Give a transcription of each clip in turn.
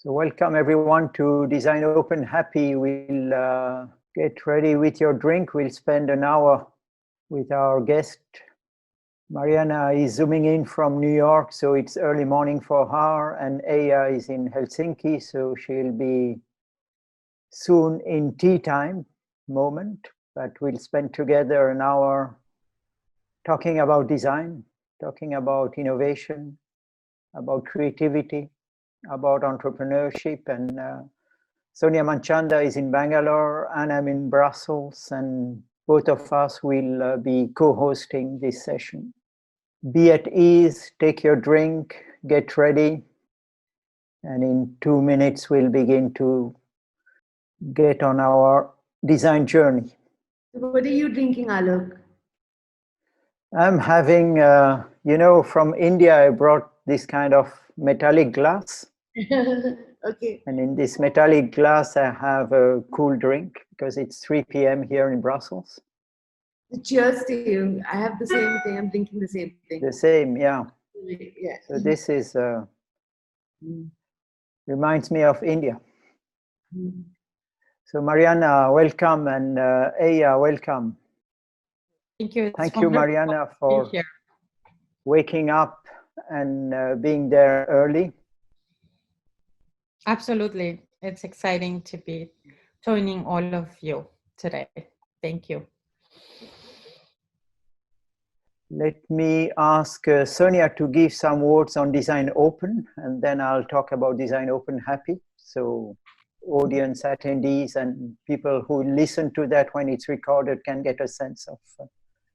So welcome everyone to Design Open Happy. We'll get ready with your drink. We'll spend an hour with our guest. Mariana is zooming in from New York, so it's early morning for her, and Eija is in Helsinki, so she'll be soon in tea time moment, but we'll spend together an hour talking about design, talking about innovation, about creativity, about entrepreneurship. And Sonia Manchanda is in Bangalore and I'm in Brussels, and both of us will be co-hosting this session. Be at ease, take your drink, get ready, and in 2 minutes we'll begin to get on our design journey. What are you drinking, Alok? I'm having, you know, from India I brought this kind of metallic glass. Okay. And in this metallic glass, I have a cool drink because it's 3 p.m. here in Brussels. Cheers to you. I have the same thing. I'm drinking the same thing. The same, yeah. Yeah. So this is, reminds me of India. So Mariana, welcome, and Eija, welcome. Thank you. Thank you, Mariana, for waking up and being there early. Absolutely. It's exciting to be joining all of you today. Thank you. Let me ask Sonia to give some words on Design Open, and then I'll talk about Design Open Happy. So audience attendees and people who listen to that when it's recorded can get a sense of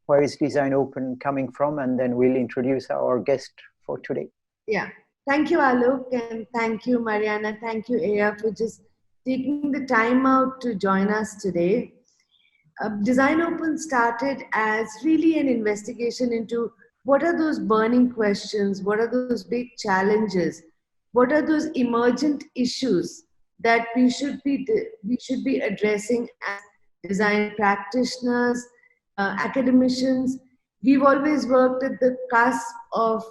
where is Design Open coming from, and then we'll introduce our guest for today. Yeah. Thank you, Alok, and thank you, Mariana. Thank you, Eija, for just taking the time out to join us today. Design Open started as really an investigation into what are those burning questions, what are those big challenges, what are those emergent issues that we should be addressing as design practitioners, academicians. We've always worked at the cusp of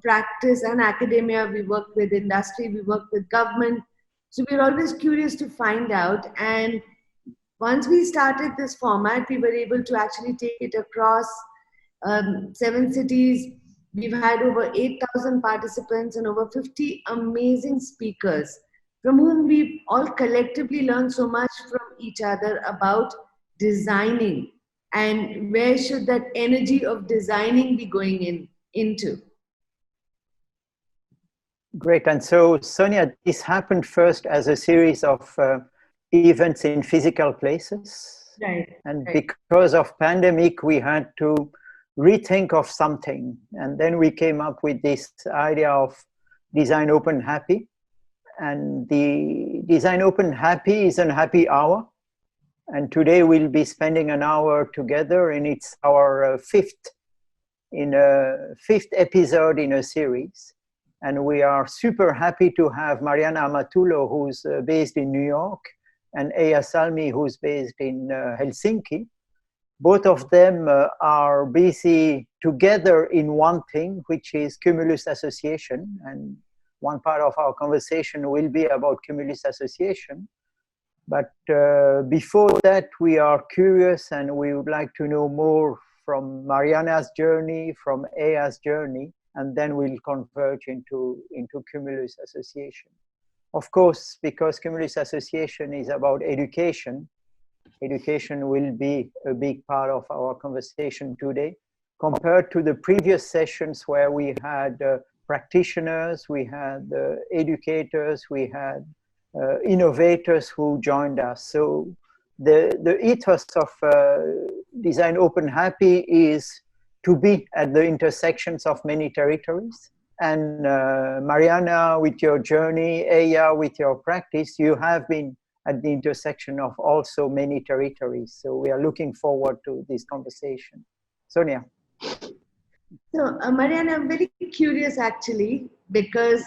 practice and academia. We work with industry, we work with government. So we're always curious to find out. And once we started this format, we were able to actually take it across 7 cities. We've had over 8,000 participants and over 50 amazing speakers from whom we've all collectively learned so much from each other about designing and where should that energy of designing be going into. Great. And so, Sonia, this happened first as a series of events in physical places. Right. And because of pandemic, we had to rethink of something. And then we came up with this idea of Design Open Happy. And the Design Open Happy is an happy hour. And today we'll be spending an hour together, and it's our fifth episode in a series. And we are super happy to have Mariana Amatullo, who's based in New York, and Eija Salmi, who's based in Helsinki. Both of them are busy together in one thing, which is Cumulus Association. And one part of our conversation will be about Cumulus Association. But before that, we are curious and we would like to know more from Mariana's journey, from Eija's journey, and then we'll converge into Cumulus Association. Of course, because Cumulus Association is about education, education will be a big part of our conversation today. Compared to the previous sessions where we had practitioners, we had educators, we had innovators who joined us. So the ethos of Design Open Happy is to be at the intersections of many territories. And Mariana, with your journey, Eija, with your practice, you have been at the intersection of also many territories. So we are looking forward to this conversation. Sonia. So Mariana, I'm very curious actually, because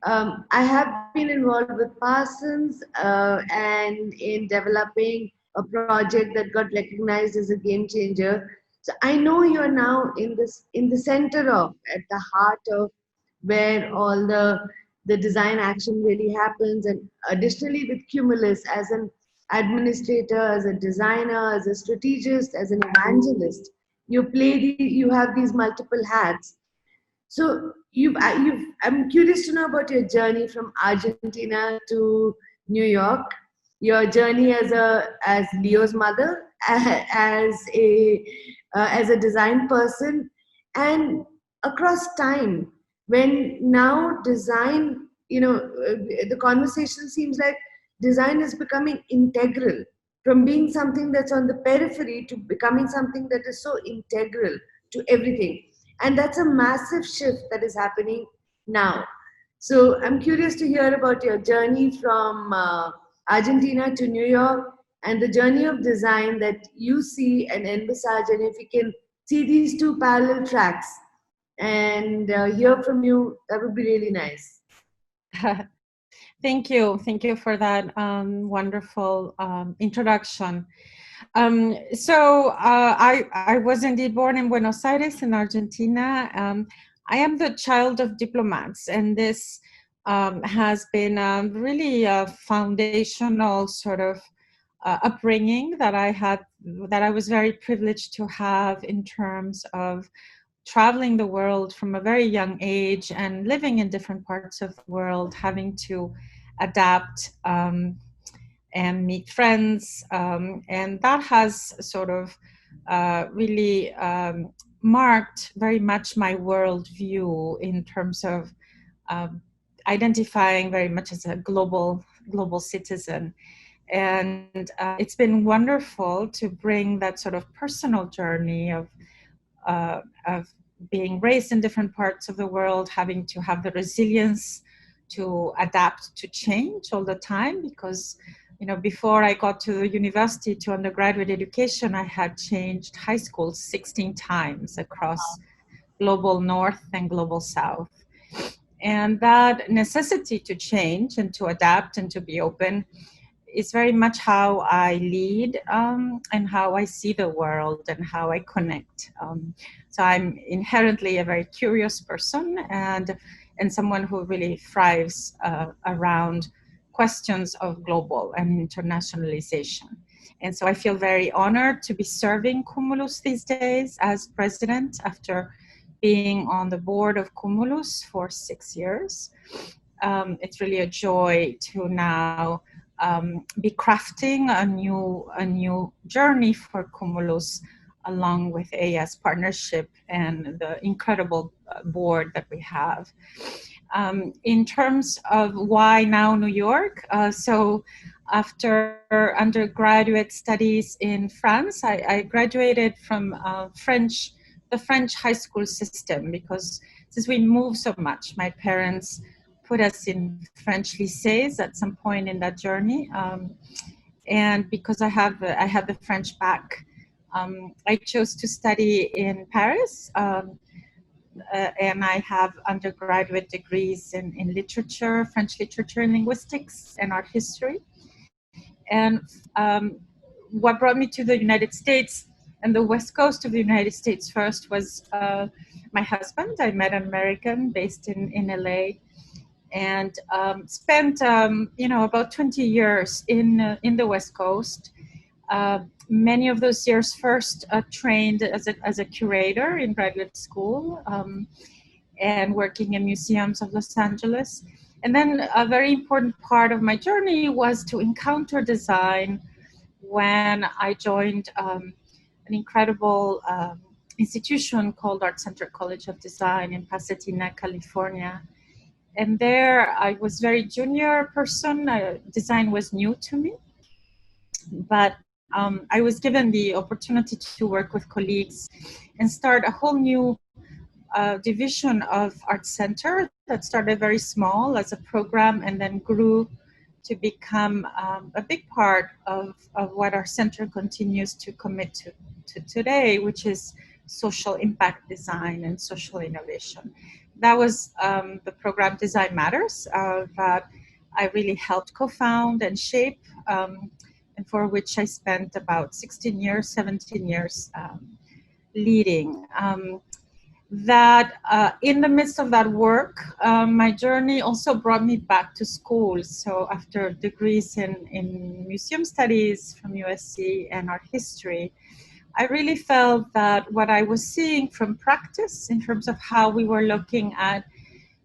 I have been involved with Parsons and in developing a project that got recognized as a game changer. So I know you're now in the center of, at the heart of where all the the design action really happens. And additionally, with Cumulus, as an administrator, as a designer, as a strategist, as an evangelist, you have these multiple hats. So I'm curious to know about your journey from Argentina to New York, your journey as Leo's mother, as a design person, and across time. When now design, the conversation seems like design is becoming integral, from being something that's on the periphery to becoming something that is so integral to everything. And that's a massive shift that is happening now. So I'm curious to hear about your journey from Argentina to New York, and the journey of design that you see and envisage, and if you can see these two parallel tracks and hear from you, that would be really nice. Thank you. Thank you for that wonderful introduction. I was indeed born in Buenos Aires in Argentina. I am the child of diplomats, and this has been really a foundational sort of upbringing that I was very privileged to have in terms of traveling the world from a very young age and living in different parts of the world, having to adapt and meet friends. And that has sort of really marked very much my worldview in terms of identifying very much as a global citizen. And it's been wonderful to bring that sort of personal journey of being raised in different parts of the world, having to have the resilience to adapt to change all the time, because before I got to university, to undergraduate education, I had changed high school 16 times across global North and global South. And that necessity to change and to adapt and to be open is very much how I lead and how I see the world and how I connect. So I'm inherently a very curious person and someone who really thrives around questions of global and internationalization. And so I feel very honored to be serving Cumulus these days as president after being on the board of Cumulus for 6 years. It's really a joy to now be crafting a new journey for Cumulus, along with Eija's partnership and the incredible board that we have. In terms of why now New York, so after undergraduate studies in France, I graduated from the French high school system, because since we moved so much, my parents put us in French lycées at some point in that journey. And because I have the French back, I chose to study in Paris. And I have undergraduate degrees in literature, French literature and linguistics, and art history. And what brought me to the United States and the West Coast of the United States first was my husband. I met an American based in LA, and spent about 20 years in the West Coast. Many of those years first trained as a curator in graduate school and working in museums of Los Angeles. And then a very important part of my journey was to encounter design when I joined an incredible institution called Art Center College of Design in Pasadena, California. And there I was very junior person. Design was new to me, but I was given the opportunity to work with colleagues and start a whole new division of Art Center that started very small as a program and then grew to become a big part of what our center continues to commit to today, which is social impact design and social innovation. That was the program Design Matters that I really helped co-found and shape, and for which I spent about 17 years leading. that in the midst of that work, my journey also brought me back to school. So after degrees in museum studies from USC and art history, I really felt that what I was seeing from practice in terms of how we were looking at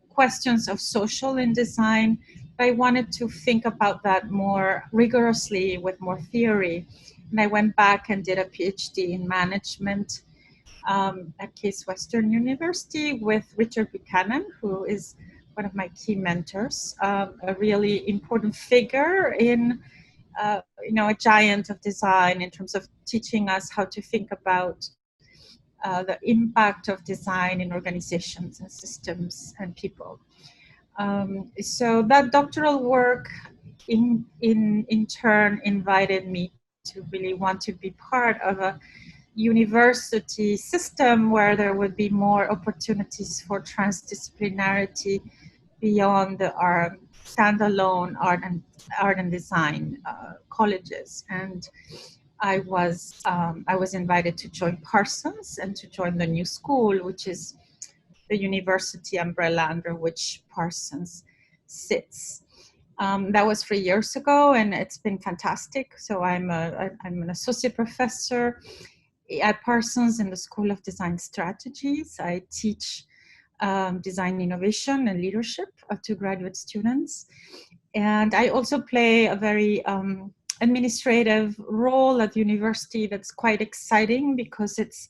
questions of social in design, I wanted to think about that more rigorously with more theory. And I went back and did a PhD in management at Case Western University with Richard Buchanan, who is one of my key mentors, a really important figure in, a giant of design in terms of teaching us how to think about the impact of design in organizations and systems and people. So that doctoral work in turn invited me to really want to be part of a university system where there would be more opportunities for transdisciplinarity beyond our standalone art and design colleges. And I was invited to join Parsons and to join the new school, which is the university umbrella under which Parsons sits. That was 3 years ago, and it's been fantastic. So I'm an associate professor at Parsons in the School of Design Strategies. I teach design innovation and leadership to graduate students. And I also play a very administrative role at the university that's quite exciting because it's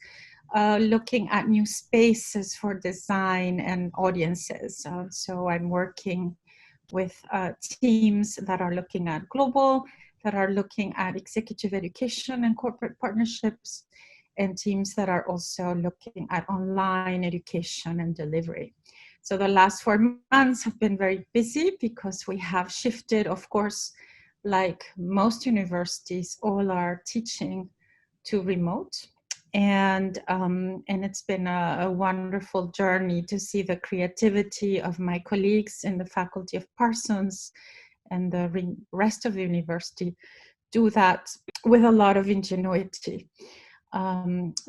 looking at new spaces for design and audiences. So I'm working with teams that are looking at global, that are looking at executive education and corporate partnerships, and teams that are also looking at online education and delivery. So the last 4 months have been very busy because we have shifted, of course, like most universities, all our teaching to remote. And it's been a wonderful journey to see the creativity of my colleagues in the faculty of Parsons and the rest of the university do that with a lot of ingenuity.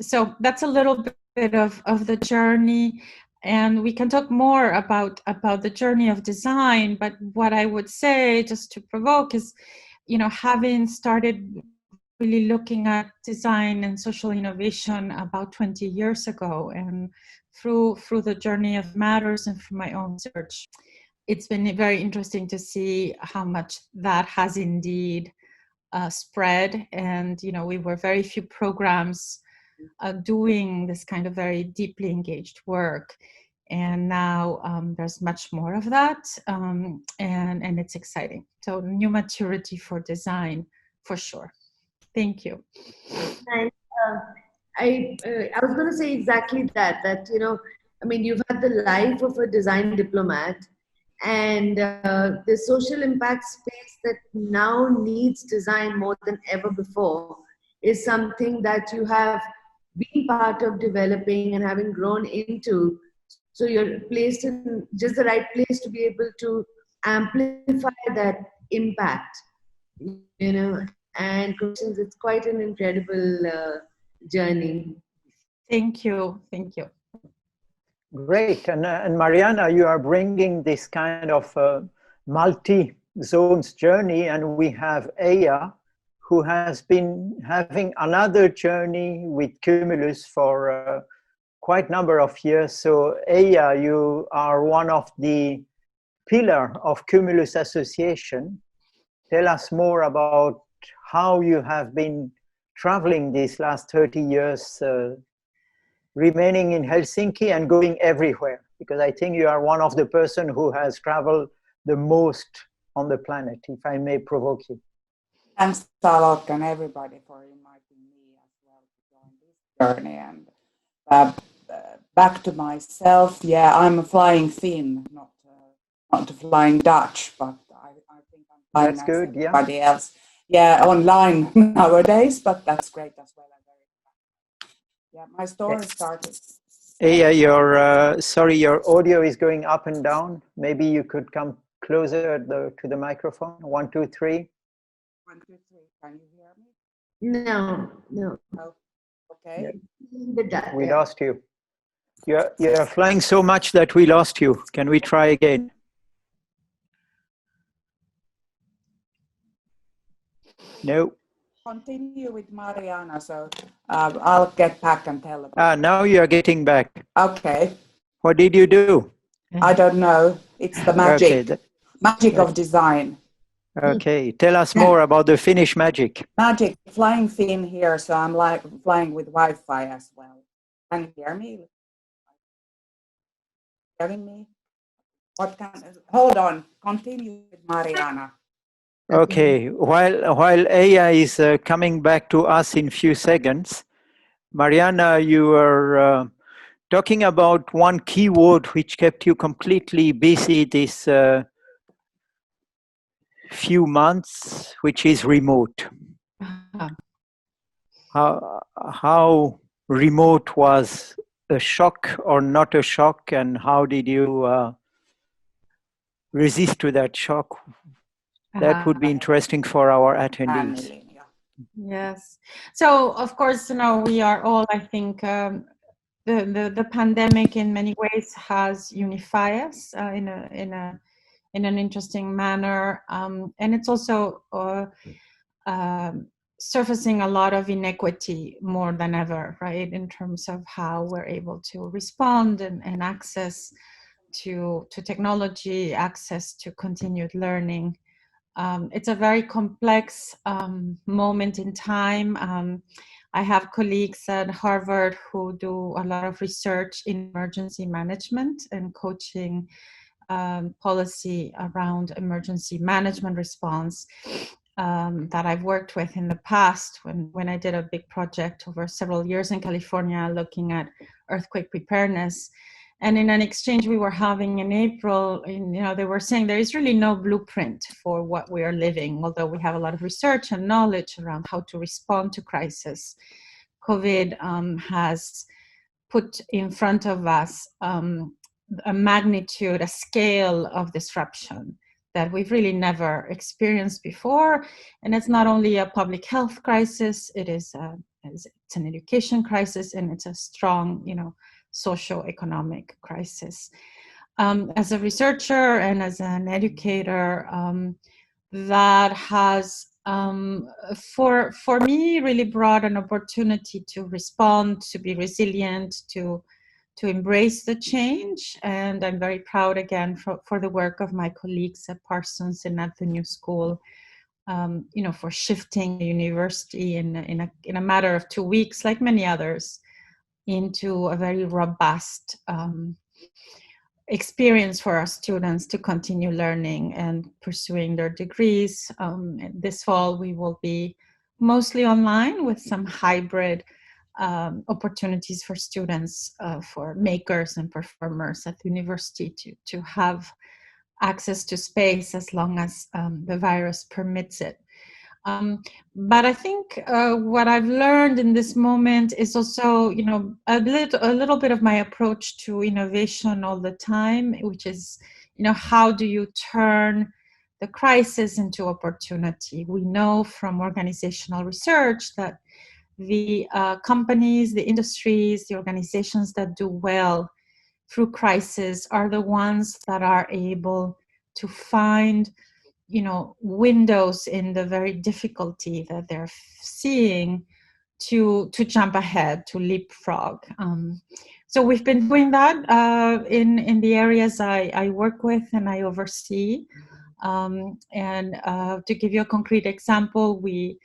So that's a little bit of the journey, and we can talk more about the journey of design. But what I would say, just to provoke, is, having started really looking at design and social innovation about 20 years ago, and through the journey of Matters and through my own research, it's been very interesting to see how much that has indeed spread. And we were very few programs doing this kind of very deeply engaged work, and now there's much more of that, and it's exciting. So new maturity for design, for sure. Thank you. And I was going to say exactly that you've had the life of a design diplomat, and the social impact space that now needs design more than ever before is something that you have been part of developing and having grown into. So you're placed in just the right place to be able to amplify that impact, and it's quite an incredible journey. Thank you. Great. And Mariana, you are bringing this kind of multi-zones journey, and we have Eija, who has been having another journey with Cumulus for quite a number of years. So Eija, you are one of the pillar of Cumulus Association. Tell us more about how you have been traveling these last 30 years, remaining in Helsinki and going everywhere, because I think you are one of the person who has traveled the most on the planet, if I may provoke you. Thanks, Alok, and everybody for inviting me as well to join this journey. And back to myself, I'm a flying Finn, not a flying Dutch, but I think I'm flying that's good, everybody else. Online nowadays, but that's great as well. My story started. Eija, sorry, your audio is going up and down. Maybe you could come closer to the microphone. 1, 2, 3. 1, 2, 3. Can you hear me? No. Oh, okay. Yeah. We lost you. You're flying so much that we lost you. Can we try again? No. Continue with Mariana, so I'll get back and tell about Now you're getting back. Okay. What did you do? I don't know. It's the magic. Okay. Magic of design. Okay. Tell us more about the Finnish magic. Magic. Flying fin here, so I'm like flying with Wi-Fi as well. Can you hear me? Hearing me? Hold on. Continue with Mariana. Okay. While Eija is coming back to us in few seconds, Mariana, you were talking about one keyword which kept you completely busy this few months, which is remote. How remote was a shock or not a shock, and how did you resist to that shock? That would be interesting for our attendees. Yes. So, of course, we are all, I think, the pandemic in many ways has unified us in an interesting manner, and it's also surfacing a lot of inequity more than ever, right, in terms of how we're able to respond and access to technology, access to continued learning. It's a very complex moment in time. I have colleagues at Harvard who do a lot of research in emergency management and coaching policy around emergency management response that I've worked with in the past when I did a big project over several years in California looking at earthquake preparedness. And in an exchange we were having in April, they were saying there is really no blueprint for what we are living, although we have a lot of research and knowledge around how to respond to crisis. COVID has put in front of us a magnitude, a scale of disruption that we've really never experienced before. And it's not only a public health crisis, it's an education crisis, and it's a strong, socio-economic crisis. As a researcher and as an educator, that has, for me, really brought an opportunity to respond, to be resilient, to embrace the change. And I'm very proud again for the work of my colleagues at Parsons and at the New School, for shifting the university in a matter of 2 weeks, like many others, into a very robust experience for our students to continue learning and pursuing their degrees. This fall, we will be mostly online with some hybrid opportunities for students, for makers and performers at the university to have access to space as long as the virus permits it. But I think what I've learned in this moment is also, a little bit of my approach to innovation all the time, which is, how do you turn the crisis into opportunity? We know from organizational research that the companies, the industries, the organizations that do well through crisis are the ones that are able to find windows in the very difficulty that they're seeing to jump ahead, to leapfrog. So we've been doing that in the areas I work with and I oversee. And to give you a concrete example, we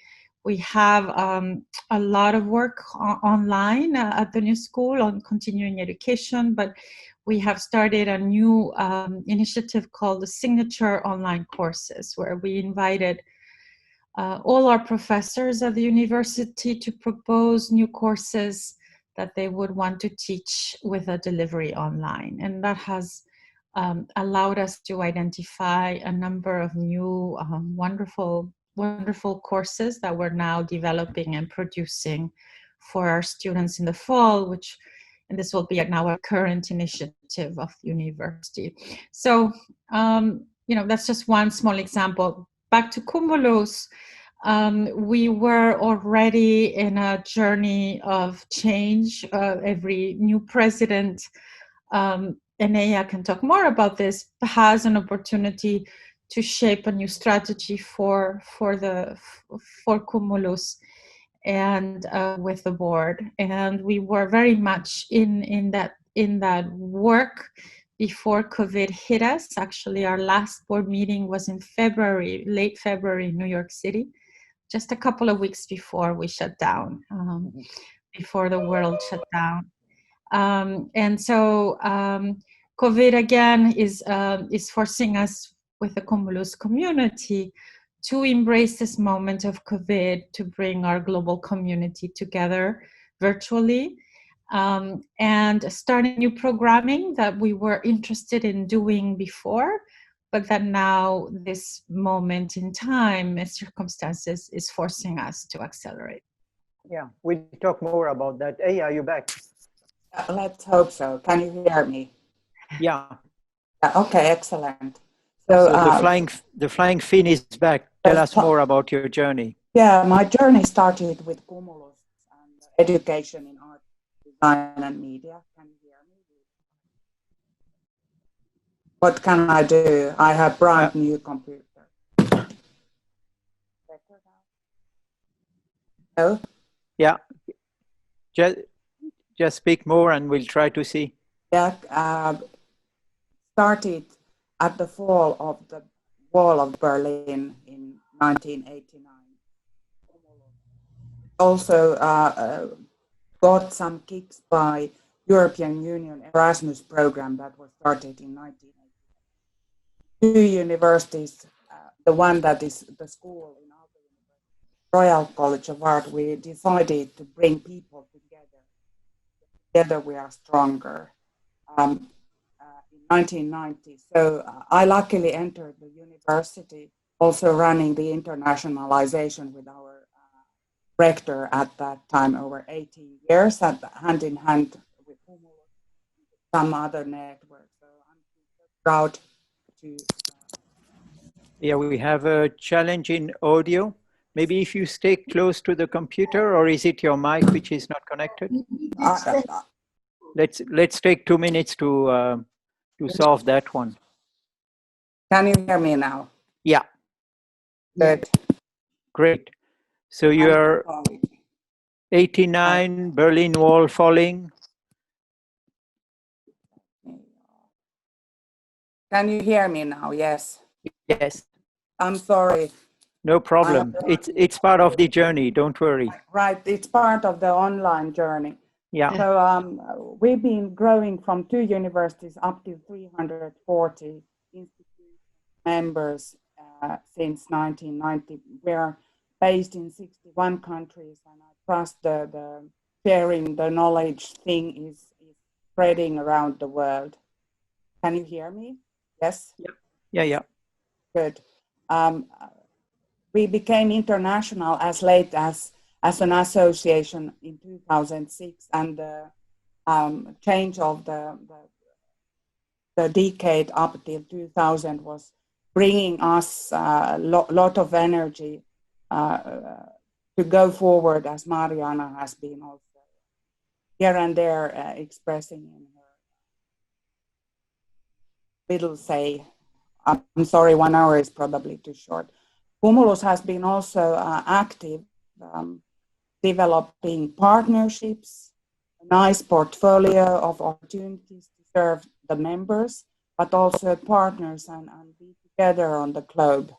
have a lot of work online at the New School on continuing education, but we have started a new initiative called the Signature Online Courses, where we invited all our professors at the university to propose new courses that they would want to teach with a delivery online. And that has allowed us to identify a number of new wonderful courses that we're now developing and producing for our students in the fall, and this will be now a current initiative of the university. So, that's just one small example. Back to Cumulus, We were already in a journey of change. Every new president, and Eija can talk more about this, has an opportunity to shape a new strategy for Cumulus and with the board. And we were very much in that work before COVID hit us. Actually, our last board meeting was in February, late February, in New York City, just a couple of weeks before we shut down, before the world shut down. And so COVID again is forcing us with the Cumulus community to embrace this moment of COVID, to bring our global community together virtually, and starting new programming that we were interested in doing before, but that now this moment in time and circumstances is forcing us to accelerate. Yeah, we'll talk more about that. Hey, are you back? Let's hope so. Can you hear me? Yeah. Okay, excellent. So the flying Finn is back. Tell us more about your journey. Yeah, my journey started with Cumulus and education in art, design, and media. Can you hear me? What can I do? I have brand new computer. No? Yeah. Just speak more and we'll try to see. Yeah, started at the fall of the wall of Berlin in 1989. Also got some kicks by European Union Erasmus program that was started in 1980. Two universities, the one that is the school in our Royal College of Art, we decided to bring people together. Together we are stronger. In 1990. So I luckily entered the university, also running the internationalization with our rector at that time over 18 years, hand in hand with some other networks. So I'm proud to. Yeah, we have a challenge in audio. Maybe if you stay close to the computer, or is it your mic which is not connected? Let's take 2 minutes to solve that one. Can you hear me now? Yeah. Good. Great. So you're 89, Berlin Wall falling. Can you hear me now? Yes. Yes. I'm sorry. No problem. It's part of the journey. Don't worry. Right. It's part of the online journey. Yeah. So we've been growing from 2 universities up to 340 institute members since 1990. We're based in 61 countries, and I trust the sharing the knowledge thing is spreading around the world. Can you hear me? Yes? Yeah. Good. We became international as late as an association in 2006, and the change of the decade up till 2000 was bringing us a lot of energy to go forward, as Mariana has been also here and there expressing in her little say. I'm sorry, 1 hour is probably too short. Cumulus has been also active developing partnerships, a nice portfolio of opportunities to serve the members, but also partners and be together on the globe.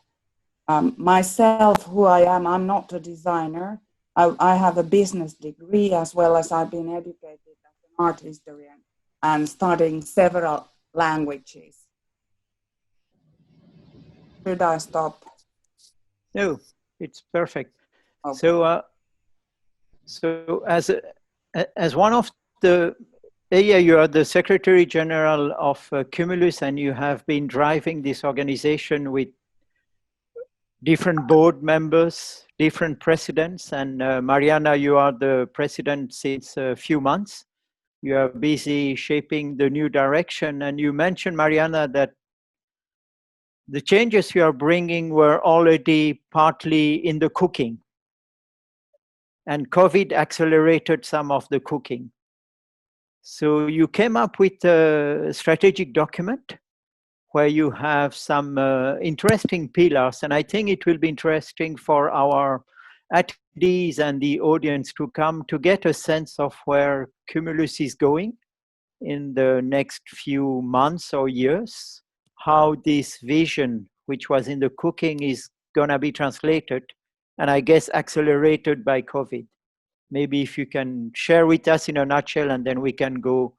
Myself, who I am, I'm not a designer. I have a business degree, as well as I've been educated as an art historian and studying several languages. Should I stop? No, it's perfect. Okay. So as one of the, you are the Secretary General of Cumulus, and you have been driving this organization with different board members, different presidents, and Mariana, you are the president since a few months. You are busy shaping the new direction, and you mentioned, Mariana, that the changes you are bringing were already partly in the cooking. And COVID accelerated some of the cooking. So you came up with a strategic document where you have some interesting pillars. And I think it will be interesting for our attendees and the audience to come to get a sense of where Cumulus is going in the next few months or years, how this vision, which was in the cooking, is going to be translated, and I guess accelerated by COVID. Maybe if you can share with us in a nutshell, and then we can go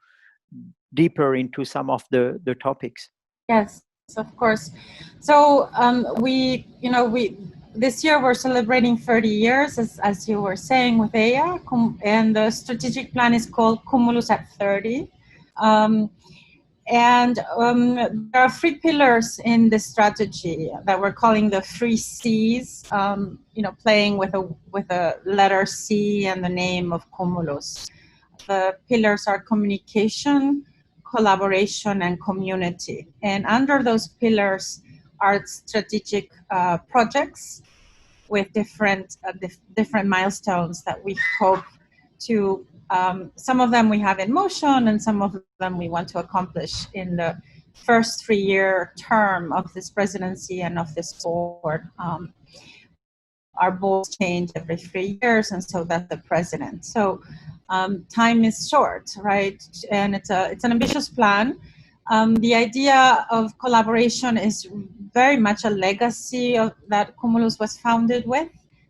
deeper into some of the topics. Yes, of course. So this year we're celebrating 30 years, as you were saying with Eija, and the strategic plan is called Cumulus at 30. There are 3 pillars in this strategy that we're calling the 3 C's, playing with a letter C and the name of Cumulus. The pillars are communication, collaboration, and community. And under those pillars are strategic projects with different milestones that we hope to, some of them we have in motion and some of them we want to accomplish in the first 3-year term of this presidency and of this board. Our boards change every 3 years, and so does the president. So time is short, right? And it's an ambitious plan. The idea of collaboration is very much a legacy that Cumulus was founded with.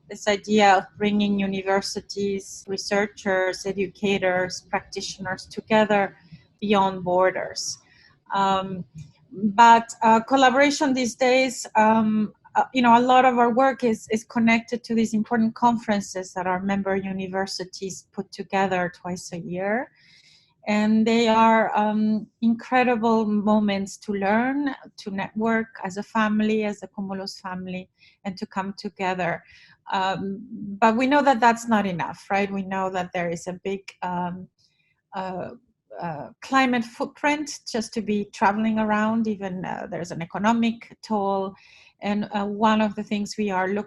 This idea of bringing universities, researchers, educators, practitioners together beyond borders. But collaboration these days, a lot of our work is connected to these important conferences that our member universities put together twice a year. And they are incredible moments to learn, to network as a family, as a Cumulus family, and to come together. But we know that that's not enough, right? We know that there is a big climate footprint just to be traveling around. Even there's an economic toll. And one of the things we're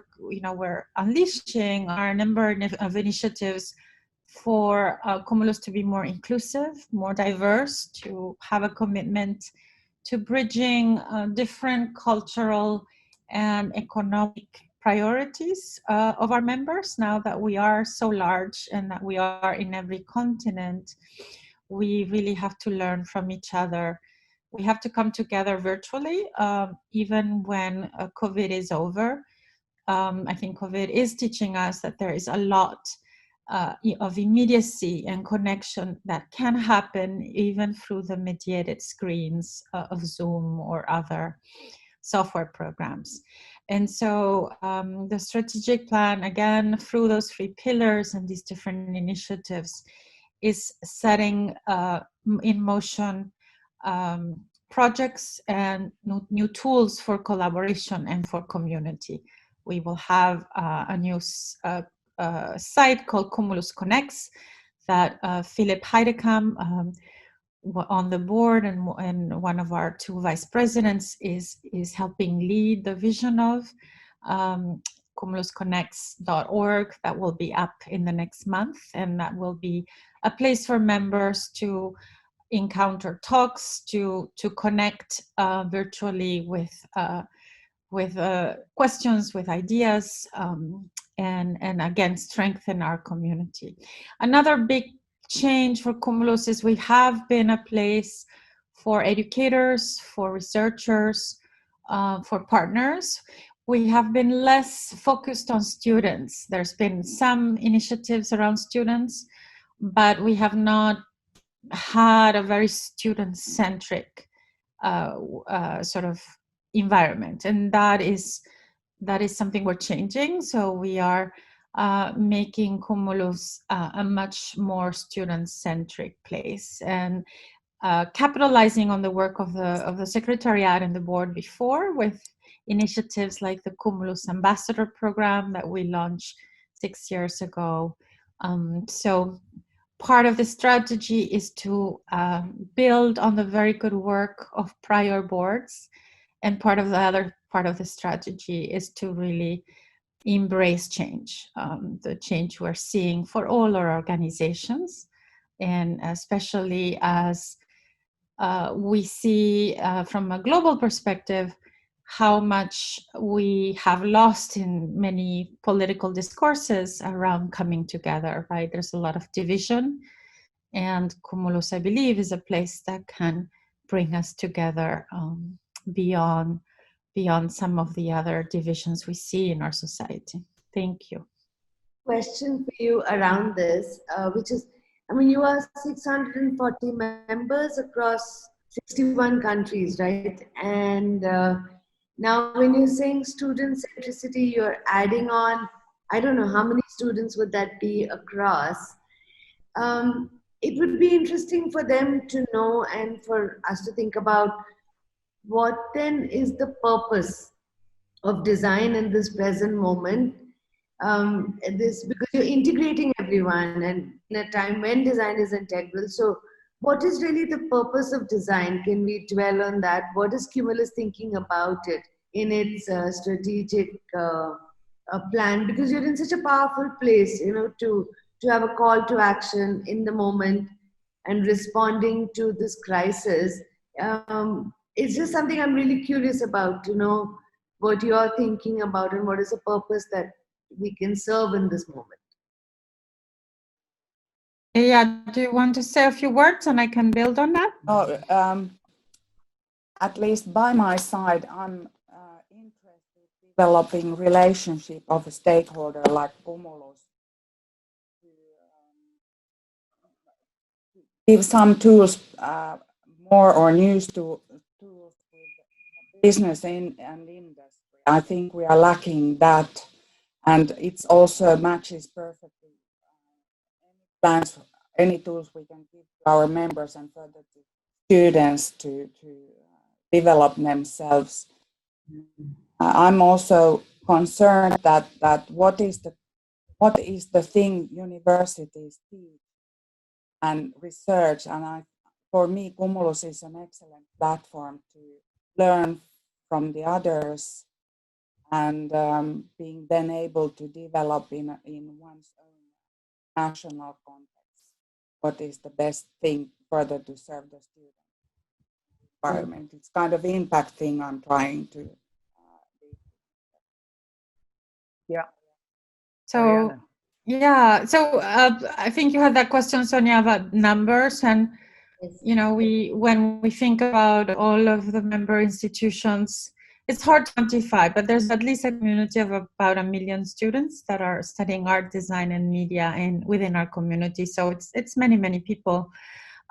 unleashing are a number of initiatives for Cumulus to be more inclusive, more diverse, to have a commitment to bridging different cultural and economic priorities of our members. Now that we are so large and that we are in every continent, we really have to learn from each other. We have to come together virtually, even when COVID is over. I think COVID is teaching us that there is a lot of immediacy and connection that can happen even through the mediated screens of Zoom or other software programs. And so the strategic plan, again, through those 3 pillars and these different initiatives, is setting in motion projects and new tools for collaboration and for community. We will have a new site called Cumulus Connects that Philip Heidekam on the board and one of our 2 vice presidents is helping lead the vision of cumulusconnects.org. That will be up in the next month, and that will be a place for members to encounter talks, to connect virtually with questions, with ideas, and again, strengthen our community. Another big change for Cumulus is we have been a place for educators, for researchers, for partners. We have been less focused on students. There's been some initiatives around students, but we have not had a very student-centric sort of environment, and that is something we're changing. So we are making Cumulus a much more student-centric place, and capitalizing on the work of the Secretariat and the board before, with initiatives like the Cumulus Ambassador Program that we launched 6 years ago. So part of the strategy is to build on the very good work of prior boards And part of the other part of the strategy is to really embrace change, the change we're seeing for all our organizations, and especially as we see from a global perspective how much we have lost in many political discourses around coming together, right? There's a lot of division, and Cumulus, I believe, is a place that can bring us together beyond some of the other divisions we see in our society. Thank you. Question for you around this, which is, I mean, you are 640 members across 61 countries, right? And now when you're saying student centricity, you're adding on, I don't know, how many students would that be across? It would be interesting for them to know and for us to think about what then is the purpose of design in this present moment. Because you're integrating everyone and in a time when design is integral. So what is really the purpose of design? Can we dwell on that? What is Cumulus thinking about it in its strategic plan? Because you're in such a powerful place, you know, to have a call to action in the moment and responding to this crisis. It's just something I'm really curious about, you know, what you're thinking about and what is the purpose that we can serve in this moment. Yeah, do you want to say a few words and I can build on that? Oh, at least by my side, I'm interested in developing relationship of a stakeholder like Cumulus to give some tools, more or news to tools with business and industry. I think we are lacking that, and it's also matches perfectly any plans, any tools we can give to our members and further to students to develop themselves. I'm also concerned that what is the thing universities teach and research, and for me, Cumulus is an excellent platform to learn from the others and being then able to develop in one's own national context what is the best thing further to serve the student environment. It's kind of impact thing I'm trying to do. Yeah. So Mariana. yeah, so I think you had that question, Sonia, about numbers, and you know, when we think about all of the member institutions, it's hard to quantify, but there's at least a community of about 1 million students that are studying art, design, and media within our community. So it's many people.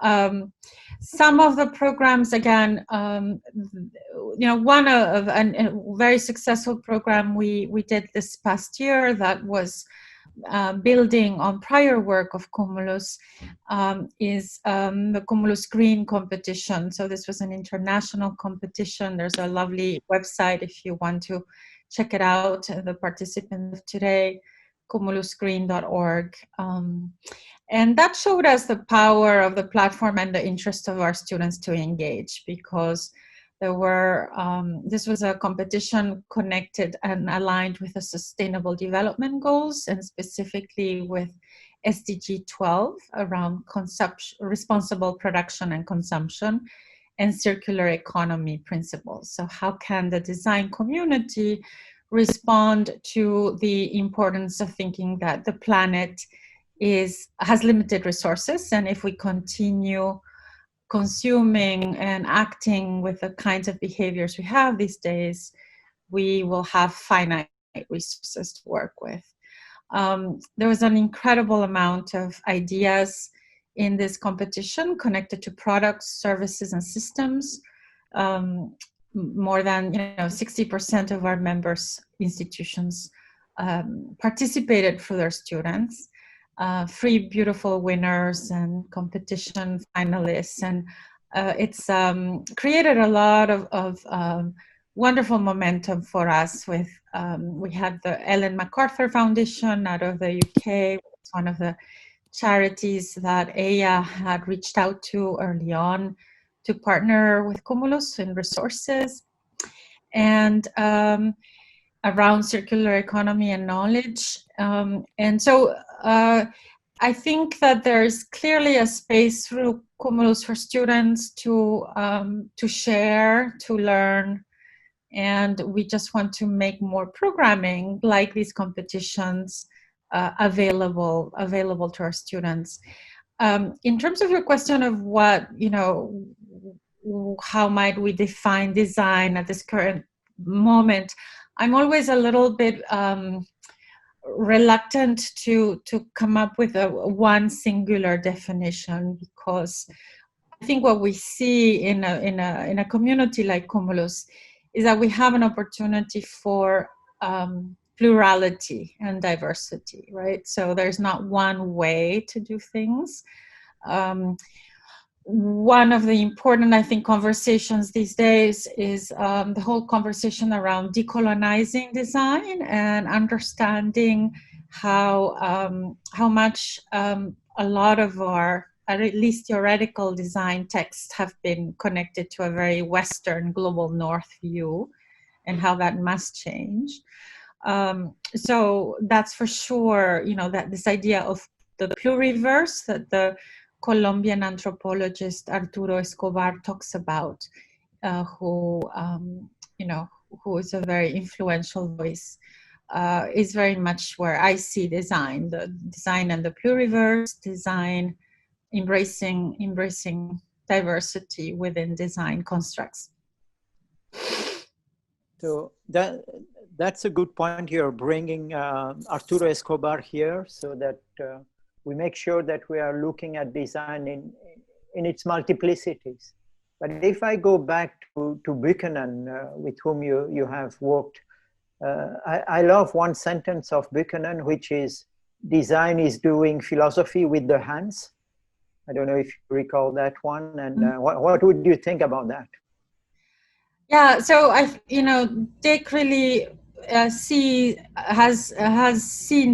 Some of the programs, again, you know, one of a very successful program we did this past year that was building on prior work of Cumulus is the Cumulus Green competition. So this was an international competition. There's a lovely website if you want to check it out. The participants of today, cumulusgreen.org. And that showed us the power of the platform and the interest of our students to engage, because there were, this was a competition connected and aligned with the Sustainable Development Goals, and specifically with SDG 12 around responsible production and consumption and circular economy principles. So how can the design community respond to the importance of thinking that the planet has limited resources, and if we continue consuming and acting with the kinds of behaviors we have these days, we will have finite resources to work with. There was an incredible amount of ideas in this competition connected to products, services, and systems. More than 60% of our members' institutions participated for their students. 3 beautiful winners and competition finalists, and it's created a lot of wonderful momentum for us. With we had the Ellen Macarthur Foundation out of the UK, one of the charities that Eija had reached out to early on to partner with Cumulus in resources. and around circular economy and knowledge. And so I think that there's clearly a space through Cumulus for students to share, to learn, and we just want to make more programming like these competitions available to our students. In terms of your question of what, how might we define design at this current moment, I'm always a little bit reluctant to come up with one singular definition, because I think what we see in a community like Cumulus is that we have an opportunity for plurality and diversity, right? So there's not one way to do things. One of the important, I think, conversations these days is the whole conversation around decolonizing design and understanding how much a lot of our, at least theoretical design texts, have been connected to a very Western global North view, and how that must change. So that's for sure, that this idea of the pluriverse that the Colombian anthropologist Arturo Escobar talks about, who is a very influential voice, is very much where I see design, the design and the pluriverse, design embracing diversity within design constructs. So that's a good point. You're bringing Arturo Escobar here, so that we make sure that we are looking at design in its multiplicities. But if I go back to Buchanan, with whom you have worked, I love one sentence of Buchanan, which is, "Design is doing philosophy with the hands." I don't know if you recall that one, and what would you think about that? Yeah, so Dick really has seen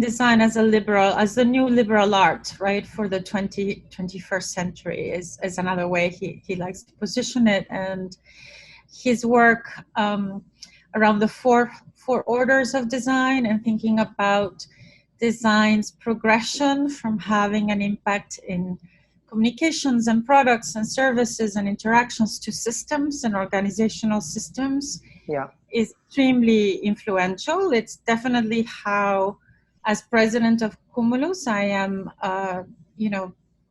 design as the new liberal art, right, for the 21st century is another way he likes to position it. And his work around the four orders of design, and thinking about design's progression from having an impact in communications and products and services and interactions to systems and organizational systems, is extremely influential. It's definitely how, as president of Cumulus, I am,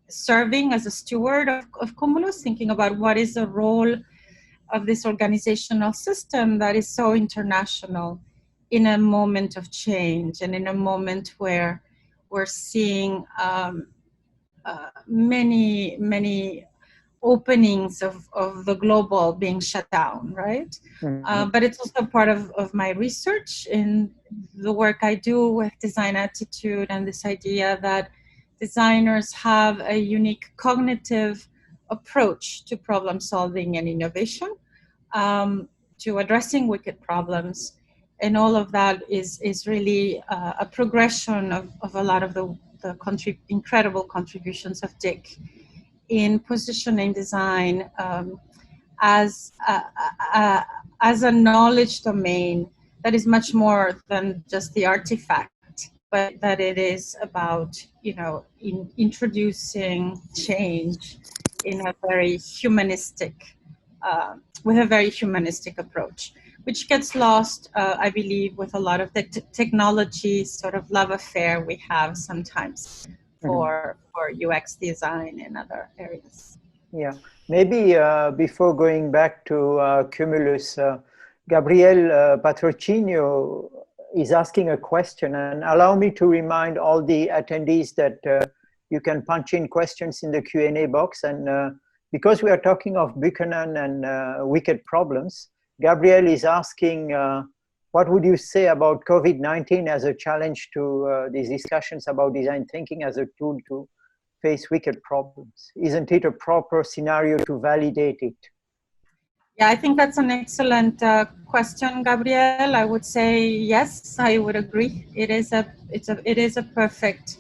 serving as a steward of Cumulus, thinking about what is the role of this organizational system that is so international in a moment of change, and in a moment where we're seeing many openings of the global being shut down, right? Mm-hmm. But it's also part of my research in the work I do with design attitude, and this idea that designers have a unique cognitive approach to problem solving and innovation, to addressing wicked problems. And all of that is really a progression of a lot of the incredible contributions of Dick in positioning design as a knowledge domain that is much more than just the artifact, but that it is about, introducing change in a very humanistic, with a very humanistic approach, which gets lost, I believe, with a lot of the technology sort of love affair we have sometimes for UX design and other areas. Yeah, maybe before going back to Cumulus, Gabriele Patrocinio is asking a question, and allow me to remind all the attendees that you can punch in questions in the Q&A box. And because we are talking of Buchanan and wicked problems, Gabrielle is asking, what would you say about COVID-19 as a challenge to these discussions about design thinking as a tool to face wicked problems? Isn't it a proper scenario to validate it? Yeah, I think that's an excellent question, Gabrielle. I would say yes, I would agree. It is a perfect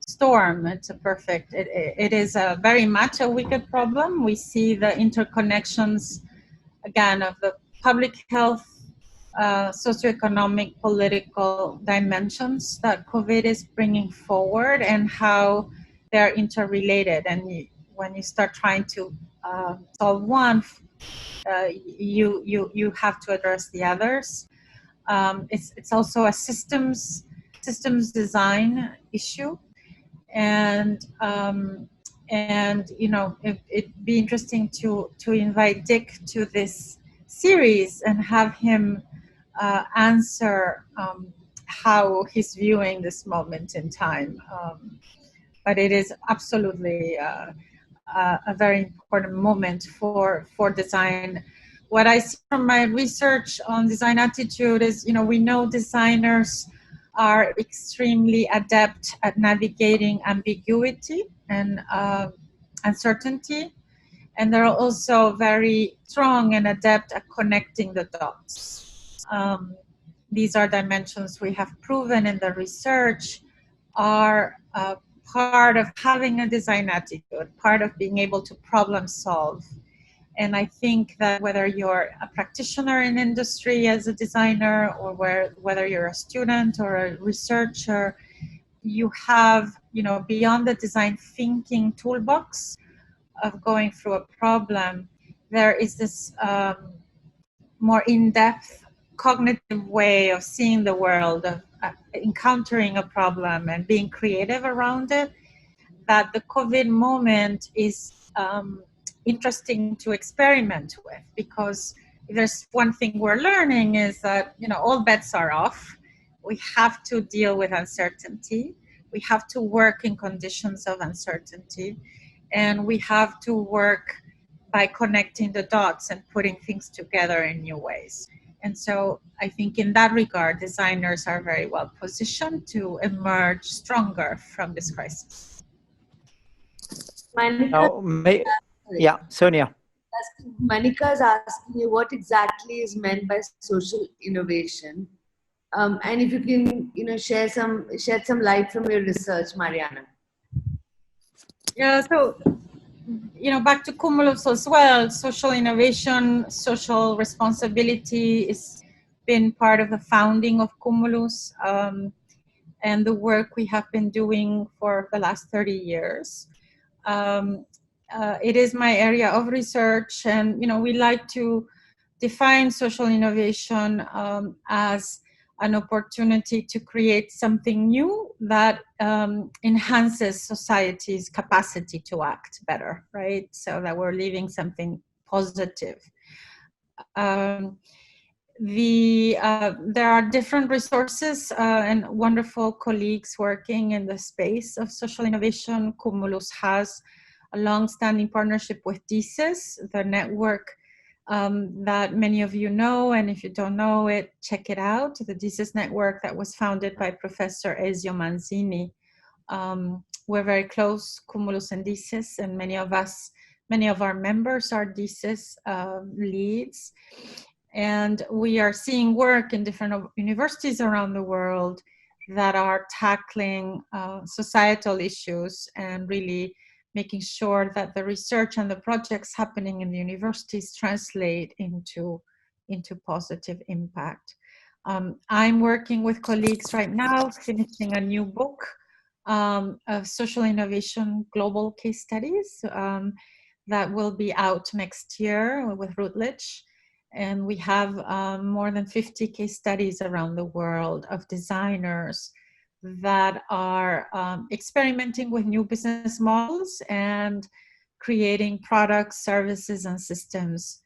storm. It is very much a wicked problem. We see the interconnections, again, of the public health socioeconomic, political dimensions that COVID is bringing forward and how they're interrelated. And when you start trying to solve one, you have to address the others. It's also a systems design issue, and you know, it'd be interesting to invite Dick to this series and have him answer how he's viewing this moment in time. But it is absolutely a very important moment for design. What I see from my research on design attitude is, you know, we know designers are extremely adept at navigating ambiguity and uncertainty. And they're also very strong and adept at connecting the dots. These are dimensions we have proven in the research are part of having a design attitude, part of being able to problem solve. And I think that whether you're a practitioner in industry as a designer, or whether you're a student or a researcher, you have, you know, beyond the design thinking toolbox of going through a problem, there is this more in-depth cognitive way of seeing the world, of encountering a problem and being creative around it, that the COVID moment is interesting to experiment with. Because if there's one thing we're learning is that, you know, all bets are off. We have to deal with uncertainty. We have to work in conditions of uncertainty. And we have to work by connecting the dots and putting things together in new ways. And so I think in that regard, designers are very well positioned to emerge stronger from this crisis. Now, yeah, Sonia. Manika is asking you what exactly is meant by social innovation. And if you can, you know, shed some light from your research, Mariana. Yeah, so, you know, back to Cumulus as well, social innovation, social responsibility has been part of the founding of Cumulus and the work we have been doing for the last 30 years. It is my area of research, and, you know, we like to define social innovation as an opportunity to create something new that enhances society's capacity to act better, right? So that we're leaving something positive. There are different resources and wonderful colleagues working in the space of social innovation. Cumulus has a long-standing partnership with DISES, the network that many of you know, and if you don't know it, check it out. The DISES network that was founded by Professor Ezio Manzini. We're very close, Cumulus and DISES, and many of our members are DISES leads. And we are seeing work in different universities around the world that are tackling societal issues and really making sure that the research and the projects happening in the universities translate into positive impact. I'm working with colleagues right now, finishing a new book of social innovation global case studies that will be out next year with Routledge. And we have more than 50 case studies around the world of designers that are experimenting with new business models and creating products, services, and systems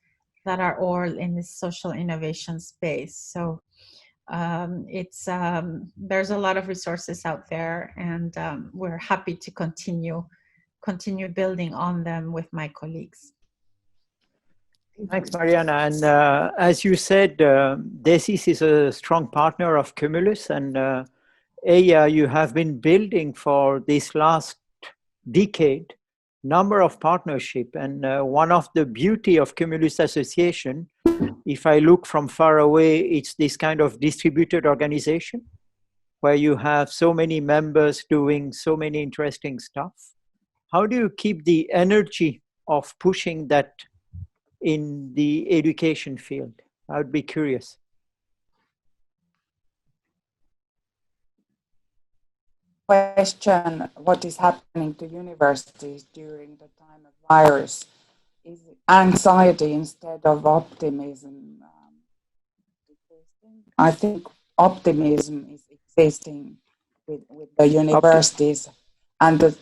that are all in this social innovation space. So there's a lot of resources out there, and we're happy to continue building on them with my colleagues. Thanks, Mariana. And as you said, DESIS is a strong partner of Cumulus, and Eija, you have been building for this last decade number of partnership. And one of the beauty of Cumulus Association, if I look from far away, it's this kind of distributed organization where you have so many members doing so many interesting stuff. How do you keep the energy of pushing that in the education field? I would be curious. question what is happening to universities during the time of virus. Is it anxiety instead of optimism? I think optimism is existing with the universities, and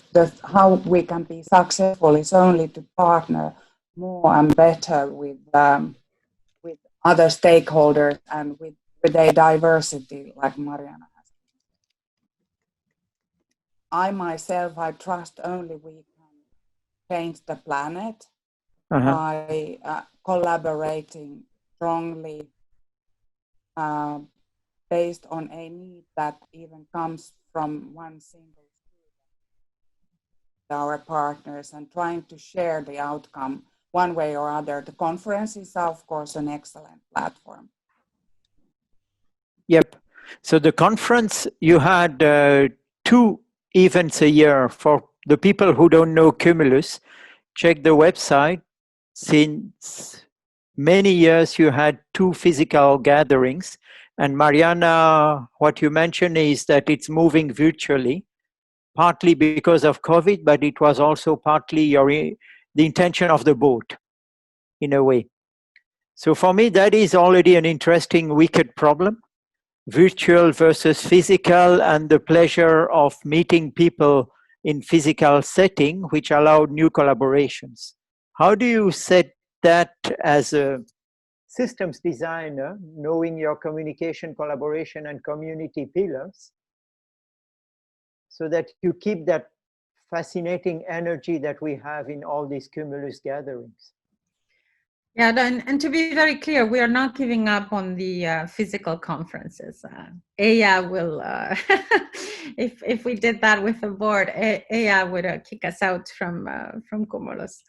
how we can be successful is only to partner more and better with other stakeholders and with a diversity like Mariana has. I myself, I trust only we can change the planet by collaborating strongly based on a need that even comes from one single student, our partners, and trying to share the outcome one way or other. The conference is, of course, an excellent platform. Yep. So the conference, you had 2 events a year. For the people who don't know Cumulus, check the website. Since many years, you had 2 physical gatherings. And Mariana, what you mentioned is that it's moving virtually, partly because of COVID, but it was also partly the intention of the board, in a way. So for me, that is already an interesting, wicked problem. Virtual versus physical, and the pleasure of meeting people in physical setting, which allowed new collaborations. How do you set that as a systems designer, knowing your communication, collaboration, and community pillars, so that you keep that fascinating energy that we have in all these Cumulus gatherings? Yeah, and to be very clear, we are not giving up on the physical conferences. Eija will, if we did that with the board, Eija would kick us out from Cumulus.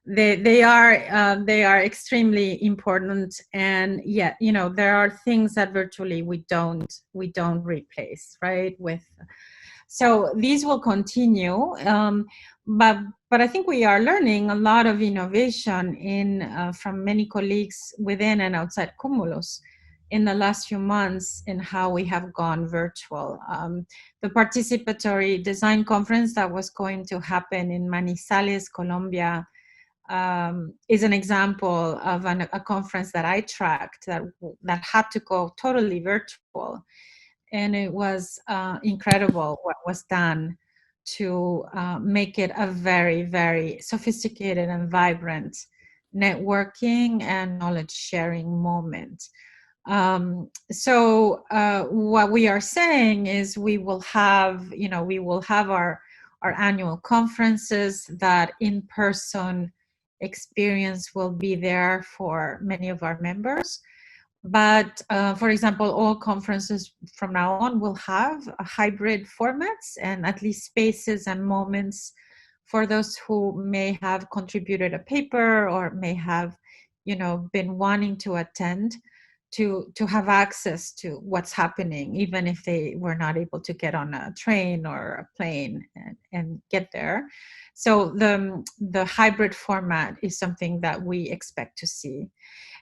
They are extremely important, and yeah, you know, there are things that virtually we don't replace, right? So these will continue, but I think we are learning a lot of innovation from many colleagues within and outside Cumulus in the last few months in how we have gone virtual. The participatory design conference that was going to happen in Manizales, Colombia, is an example of a conference that I tracked that had to go totally virtual. And it was incredible what was done to make it a very, very sophisticated and vibrant networking and knowledge sharing moment. So what we are saying is we will have our annual conferences, that in-person experience will be there for many of our members. But for example, all conferences from now on will have hybrid formats and at least spaces and moments for those who may have contributed a paper or may have, been wanting to attend, to have access to what's happening, even if they were not able to get on a train or a plane and get there. So the hybrid format is something that we expect to see.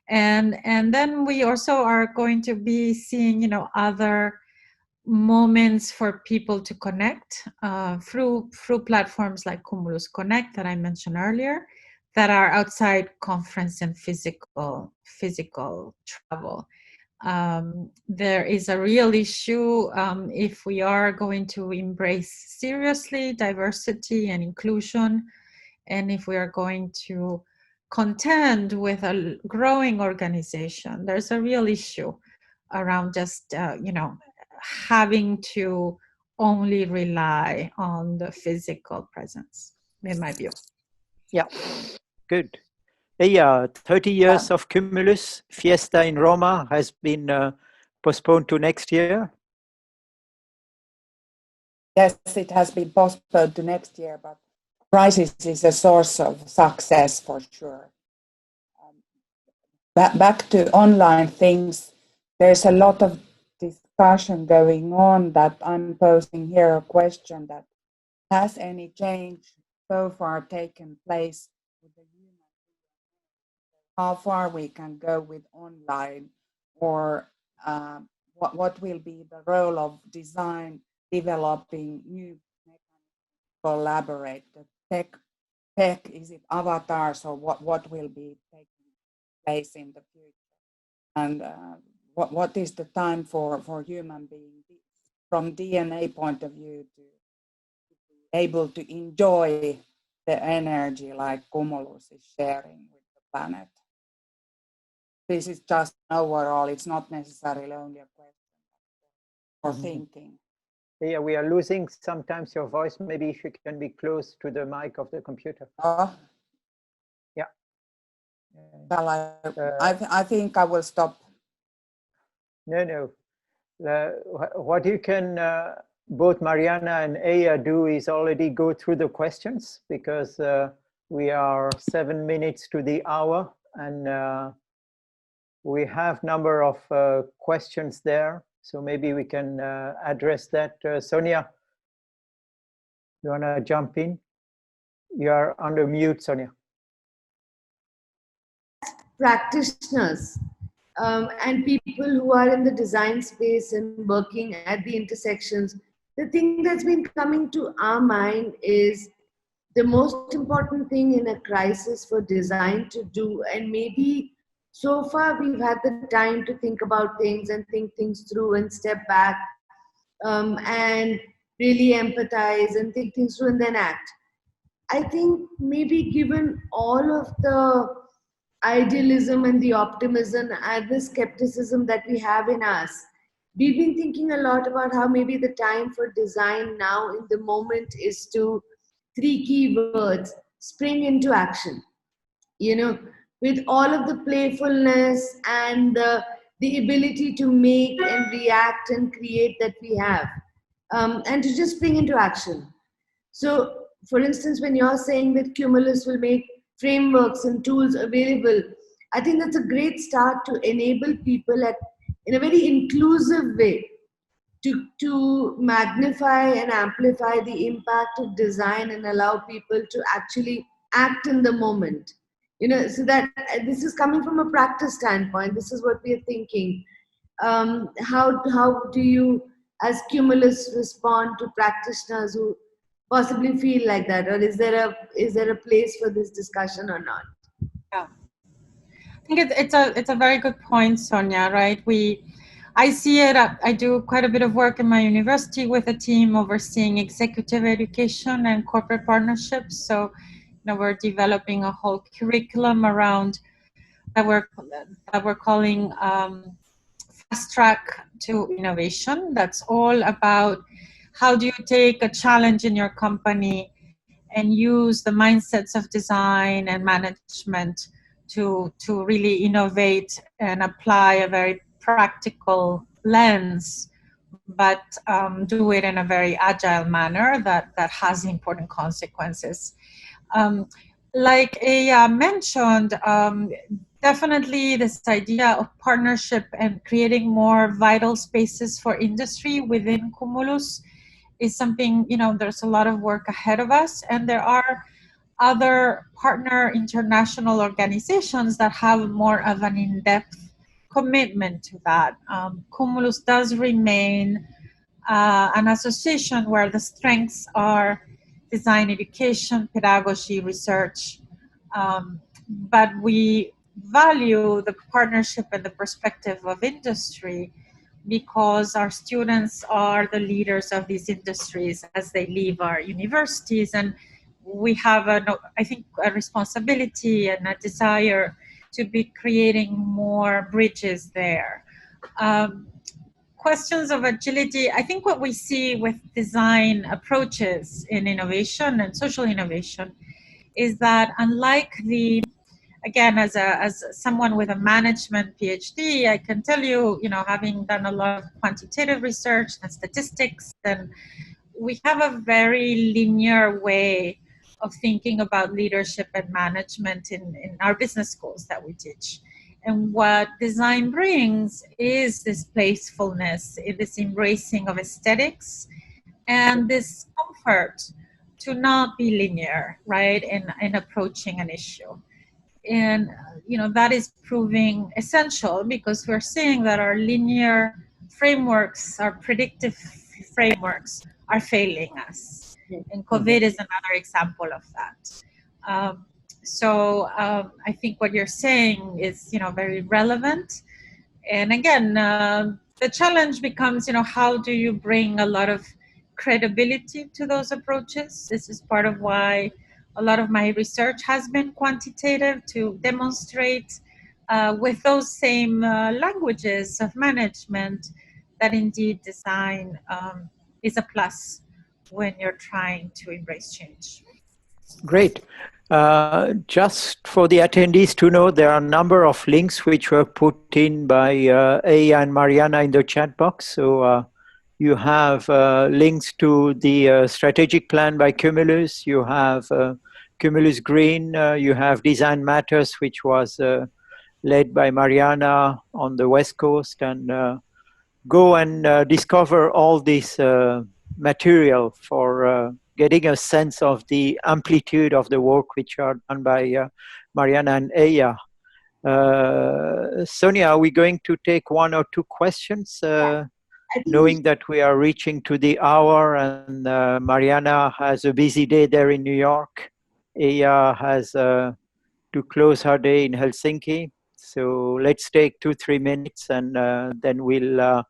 And then we also are going to be seeing, other moments for people to connect through platforms like Cumulus Connect that I mentioned earlier, that are outside conference and physical travel. There is a real issue if we are going to embrace seriously diversity and inclusion, and if we are going to contend with a growing organization. There's a real issue around just, having to only rely on the physical presence, in my view. Yeah, good. Yeah, 30 years of Cumulus. Fiesta in Roma has been postponed to next year. Yes, it has been postponed to next year, but crisis is a source of success for sure. Back to online things, there's a lot of discussion going on that I'm posing here a question that has any change so far taken place with the human, how far we can go with online, or what will be the role of design developing new collaborate. The tech, is it avatars or what will be taking place in the future? And what is the time for human being from DNA point of view to be able to enjoy the energy like Cumulus is sharing with the planet? This is just overall, it's not necessarily only a question for thinking. Yeah, we are losing sometimes your voice. Maybe if you can be close to the mic of the computer. Yeah. I think I will stop. No. What you can, both Mariana and Eija do is already go through the questions, because we are 7 minutes to the hour, and we have number of questions there. So maybe we can address that. Sonia, you want to jump in? You are under mute, Sonia. Practitioners and people who are in the design space and working at the intersections, the thing that's been coming to our mind is the most important thing in a crisis for design to do. And maybe so far we've had the time to think about things and think things through and step back and really empathize and think things through and then act. I think maybe given all of the idealism and the optimism and the skepticism that we have in us, we've been thinking a lot about how maybe the time for design now in the moment is to 3 key words: spring into action. With all of the playfulness and the ability to make and react and create that we have, and to just spring into action. So, for instance, when you're saying that Cumulus will make frameworks and tools available, I think that's a great start to enable people in a very inclusive way to magnify and amplify the impact of design and allow people to actually act in the moment. So that this is coming from a practice standpoint. This is what we are thinking. How do you, as Cumulus, respond to practitioners who possibly feel like that, or is there a place for this discussion or not? Yeah, I think it's a very good point, Sonia. Right? I see it. I do quite a bit of work in my university with a team overseeing executive education and corporate partnerships. So, we're developing a whole curriculum around that we're calling fast track to innovation. That's all about how do you take a challenge in your company and use the mindsets of design and management to really innovate and apply a very practical lens, but do it in a very agile manner that has important consequences. Like Eija mentioned, definitely this idea of partnership and creating more vital spaces for industry within Cumulus is something, there's a lot of work ahead of us, and there are other partner international organizations that have more of an in-depth commitment to that. Cumulus does remain an association where the strengths are design education, pedagogy, research, but we value the partnership and the perspective of industry because our students are the leaders of these industries as they leave our universities, and we have I think a responsibility and a desire to be creating more bridges there. Questions of agility, I think what we see with design approaches in innovation and social innovation is that unlike again, as someone with a management PhD, I can tell you, having done a lot of quantitative research and statistics, then we have a very linear way of thinking about leadership and management in our business schools that we teach. And what design brings is this playfulness, this embracing of aesthetics, and this comfort to not be linear, right, in approaching an issue. And, that is proving essential because we're seeing that our linear frameworks, our predictive frameworks are failing us. And COVID is another example of that. I think what you're saying is, very relevant. And again, the challenge becomes, how do you bring a lot of credibility to those approaches? This is part of why a lot of my research has been quantitative, to demonstrate with those same languages of management that indeed design is a plus when you're trying to embrace change. Great. Just for the attendees to know, there are a number of links which were put in by Eija and Mariana in the chat box. So you have links to the strategic plan by Cumulus. You have Cumulus Green. You have Design Matters, which was led by Mariana on the West Coast. And go and discover all this material for getting a sense of the amplitude of the work which are done by Mariana and Eija. Sonia, are we going to take one or two questions, knowing that we are reaching to the hour, and Mariana has a busy day there in New York. Eija has to close her day in Helsinki. So let's take 2-3 minutes, and then we'll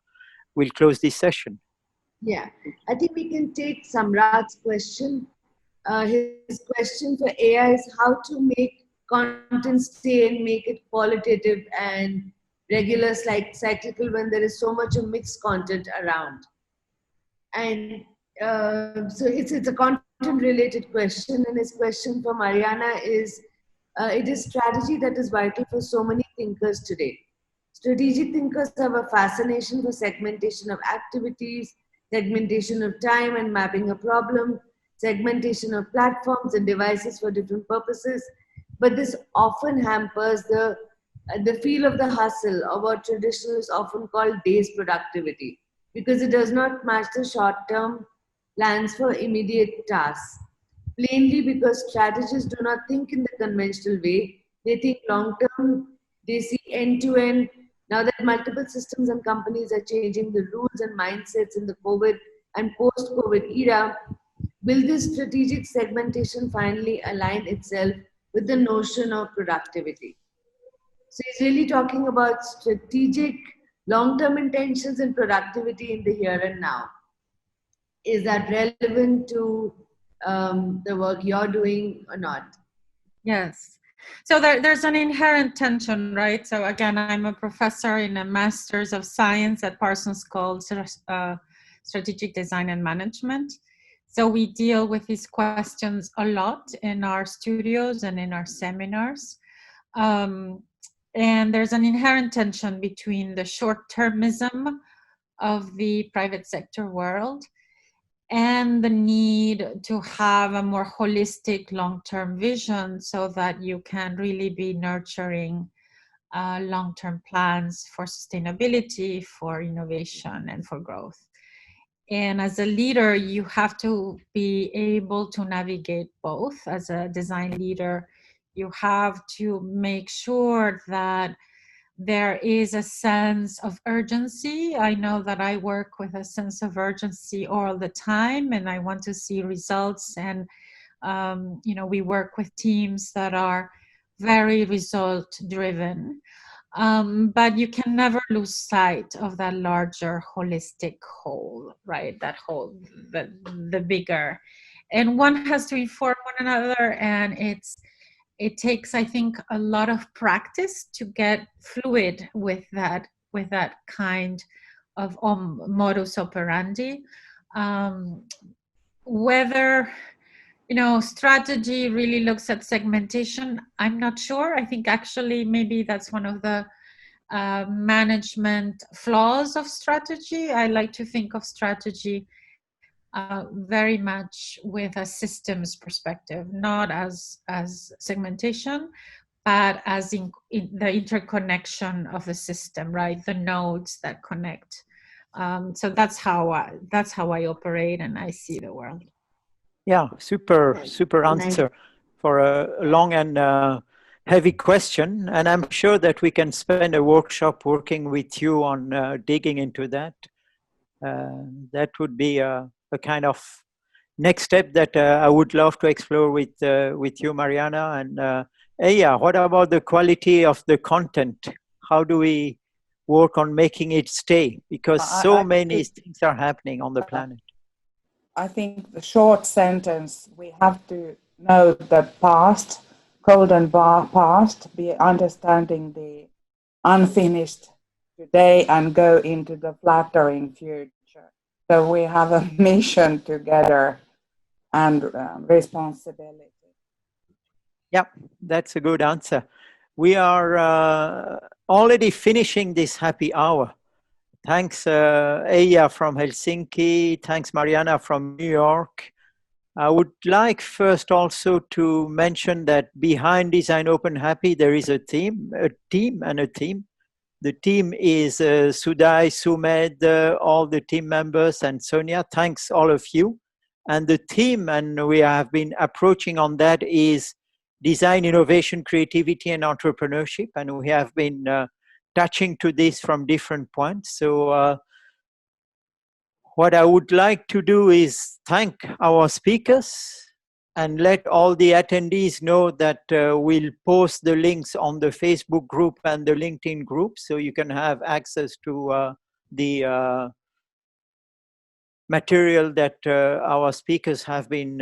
close this session. Yeah, I think we can take Samrat's question. His question for AI is how to make content stay and make it qualitative and regular, like cyclical, when there is so much of mixed content around. And so it's a content-related question, and his question for Mariana is, it is strategy that is vital for so many thinkers today. Strategic thinkers have a fascination for segmentation of activities, segmentation of time and mapping a problem, segmentation of platforms and devices for different purposes. But this often hampers the feel of the hustle, or what traditionalists often call day's productivity, because it does not match the short-term plans for immediate tasks. Plainly because strategists do not think in the conventional way. They think long-term, they see end-to-end. Now that multiple systems and companies are changing the rules and mindsets in the COVID and post-COVID era, will this strategic segmentation finally align itself with the notion of productivity? So he's really talking about strategic long-term intentions and productivity in the here and now. Is that relevant to the work you're doing or not? Yes. So there's an inherent tension, right? So again, I'm a professor in a Master's of Science at Parsons School, Strategic Design and Management. So we deal with these questions a lot in our studios and in our seminars. And there's an inherent tension between the short-termism of the private sector world and the need to have a more holistic long-term vision so that you can really be nurturing long-term plans for sustainability, for innovation, and for growth. And as a leader, you have to be able to navigate both. As a design leader, you have to make sure that there is a sense of urgency. I know that I work with a sense of urgency all the time, and I want to see results. And, we work with teams that are very result driven. But you can never lose sight of that larger holistic whole, right? That whole, the bigger. And one has to inform one another, and it takes, I think, a lot of practice to get fluid with that kind of modus operandi. Whether, strategy really looks at segmentation, I'm not sure. I think actually maybe that's one of the management flaws of strategy. I like to think of strategy very much with a systems perspective, not as segmentation, but as in the interconnection of the system, right? The nodes that connect. So that's how I operate and I see the world. Yeah, super answer for a long and heavy question. And I'm sure that we can spend a workshop working with you on digging into that. That would be a kind of next step that I would love to explore with you, Mariana. And Eija, what about the quality of the content? How do we work on making it stay? Because so many things are happening on the planet. I think the short sentence, we have to know the past, golden past, be understanding the unfinished today and go into the flattering future. So we have a mission together and responsibility. Yep, that's a good answer. We are already finishing this happy hour. Thanks, Eija from Helsinki. Thanks, Mariana from New York. I would like first also to mention that behind Design Open Happy, there is a team and a team. The team is Sudai, Sumed, all the team members, and Sonia. Thanks, all of you. And the team, and we have been approaching on that, is design, innovation, creativity, and entrepreneurship. And we have been touching to this from different points. So what I would like to do is thank our speakers and let all the attendees know that we'll post the links on the Facebook group and the LinkedIn group, so you can have access to the material that our speakers have been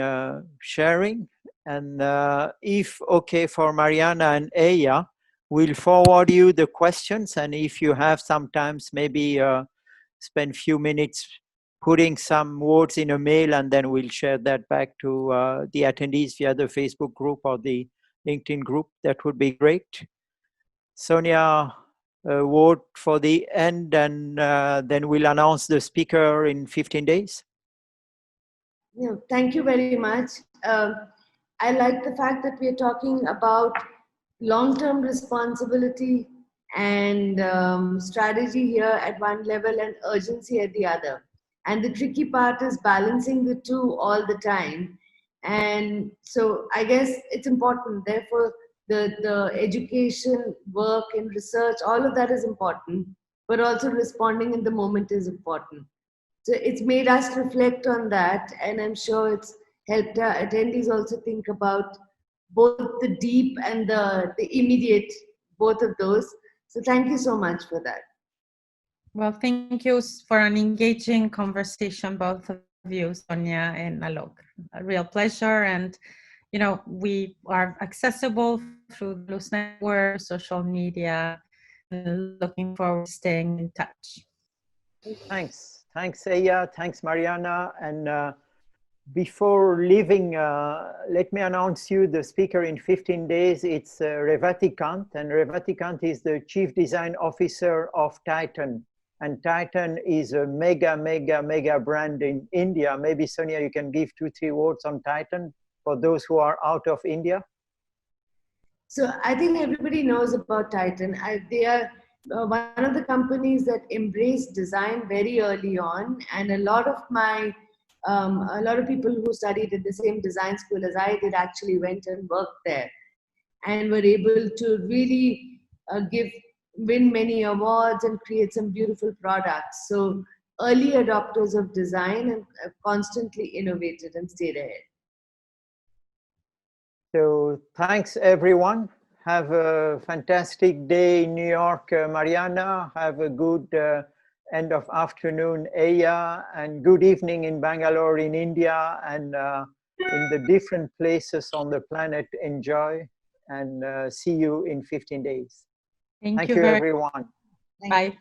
sharing. And if okay for Mariana and Eija, we'll forward you the questions, and if you have sometimes maybe spend few minutes putting some words in a mail, and then we'll share that back to the attendees via the Facebook group or the LinkedIn group. That would be great. Sonia, a word for the end, and then we'll announce the speaker in 15 days. Yeah, thank you very much. I like the fact that we're talking about long-term responsibility and strategy here at one level and urgency at the other. And the tricky part is balancing the two all the time. And so I guess it's important. Therefore, the education, work and research, all of that is important, but also responding in the moment is important. So it's made us reflect on that, and I'm sure it's helped our attendees also think about both the deep and the immediate, both of those. So thank you so much for that. Well, thank you for an engaging conversation, both of you, Sonia and Alok. A real pleasure. And, you know, we are accessible through the Cumulus Network, social media, and looking forward to staying in touch. Thanks. Thanks, Eija. Thanks, Mariana. And before leaving, let me announce you the speaker in 15 days. It's Revati Kant, and Revati Kant is the Chief Design Officer of Titan. And Titan is a mega brand in India. Maybe, Sonia, you can give 2-3 words on Titan for those who are out of India. So I think everybody knows about Titan. They are one of the companies that embraced design very early on, and a lot of people who studied at the same design school as I did actually went and worked there, and were able to really win many awards and create some beautiful products. So early adopters of design and constantly innovated and stayed ahead. So thanks, everyone. Have a fantastic day in New York, Mariana. Have a good end of afternoon, Eija, and good evening in Bangalore in India, and in the different places on the planet. Enjoy, and see you in 15 days. Thank you, everyone. Bye.